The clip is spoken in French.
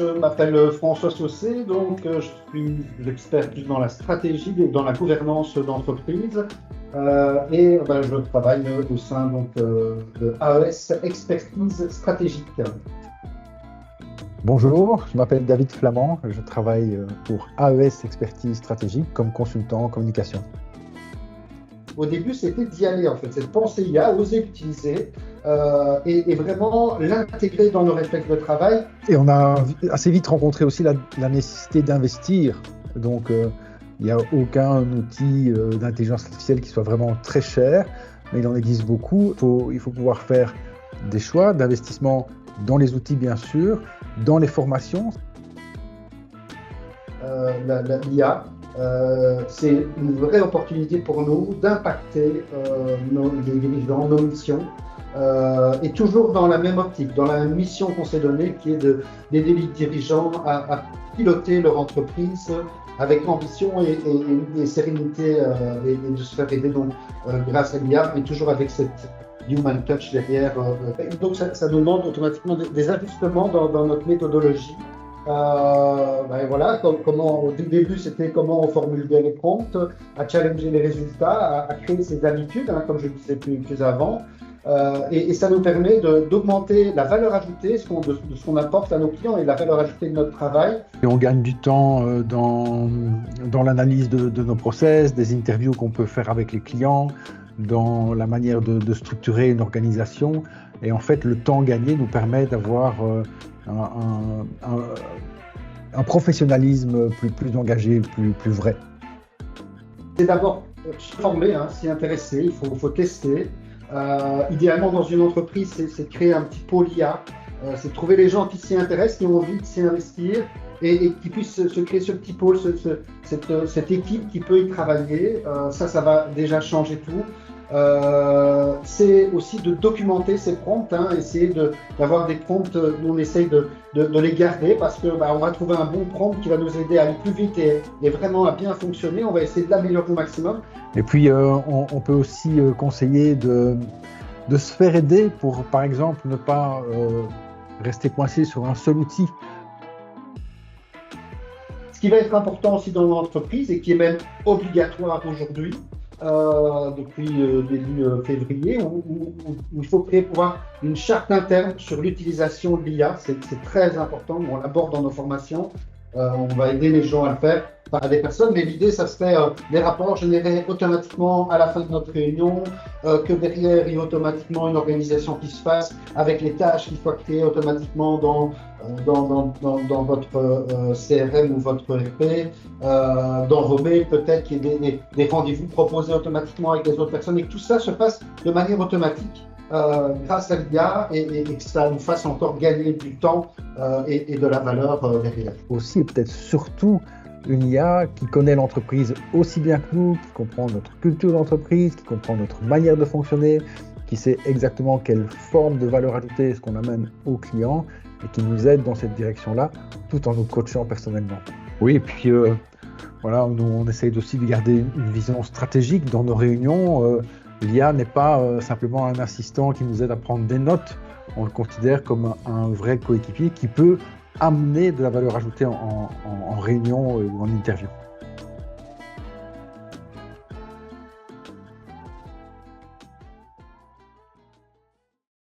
je m'appelle François Saucé, donc je suis expert plus dans la stratégie et dans la gouvernance d'entreprise. Je travaille au sein de AES Expertise Stratégique. Bonjour, je m'appelle David Flamand, je travaille pour AES Expertise Stratégique comme consultant en communication. Au début, c'était d'y aller en fait, c'est de penser IA, oser l'utiliser et vraiment l'intégrer dans nos réflexes de travail. Et on a assez vite rencontré aussi la nécessité d'investir. Donc, il n'y a aucun outil d'intelligence artificielle qui soit vraiment très cher, mais il en existe beaucoup. Il faut pouvoir faire des choix d'investissement dans les outils, bien sûr, dans les formations. L'IA, c'est une vraie opportunité pour nous d'impacter les dirigeants, nos missions, et toujours dans la même optique, dans la même mission qu'on s'est donnée, qui est d'aider les dirigeants à piloter leur entreprise avec ambition et sérénité, et de se faire aider donc, grâce à l'IA, mais toujours avec cette human touch derrière. Donc ça nous demande automatiquement des ajustements dans notre méthodologie. Comment au début c'était comment on formule bien les prompts, à challenger les résultats, à créer ses habitudes, comme je le disais plus avant, et ça nous permet d'augmenter la valeur ajoutée, de ce qu'on apporte à nos clients et la valeur ajoutée de notre travail. Et on gagne du temps dans l'analyse de nos process, des interviews qu'on peut faire avec les clients, dans la manière de structurer une organisation. Et en fait, le temps gagné nous permet d'avoir un professionnalisme plus engagé, plus vrai. C'est d'abord se former, s'y intéresser, il faut tester. Idéalement, dans une entreprise, c'est de créer un petit pôle IA, c'est de trouver les gens qui s'y intéressent, qui ont envie de s'y investir et qui puissent se créer ce petit pôle, cette équipe qui peut y travailler. Ça va déjà changer tout. C'est aussi de documenter ces prompts, essayer d'avoir des prompts où on essaye de les garder parce que on va trouver un bon prompt qui va nous aider à aller plus vite et vraiment à bien fonctionner. On va essayer de l'améliorer au maximum. Et puis on peut aussi conseiller de se faire aider pour, par exemple, ne pas rester coincé sur un seul outil. Ce qui va être important aussi dans l'entreprise et qui est même obligatoire aujourd'hui, depuis début février, où il faut créer une charte interne sur l'utilisation de l'IA. C'est très important, on l'aborde dans nos formations, on va aider les gens à le faire, pas des personnes, mais l'idée, ça serait des rapports générés automatiquement à la fin de notre réunion, que derrière, il y ait automatiquement une organisation qui se fasse avec les tâches qui soient créées automatiquement dans votre CRM ou votre RP, dans vos mails, peut-être qu'il y ait des rendez-vous proposés automatiquement avec les autres personnes et que tout ça se passe de manière automatique grâce à l'IA et que ça nous fasse encore gagner du temps et de la valeur derrière. Aussi, et peut-être surtout, une IA qui connaît l'entreprise aussi bien que nous, qui comprend notre culture d'entreprise, qui comprend notre manière de fonctionner, qui sait exactement quelle forme de valeur ajoutée est-ce qu'on amène aux clients et qui nous aide dans cette direction-là, tout en nous coachant personnellement. Oui, et puis nous, on essaye aussi de garder une vision stratégique dans nos réunions. L'IA n'est pas simplement un assistant qui nous aide à prendre des notes. On le considère comme un vrai coéquipier qui peut amener de la valeur ajoutée en réunion ou en interview.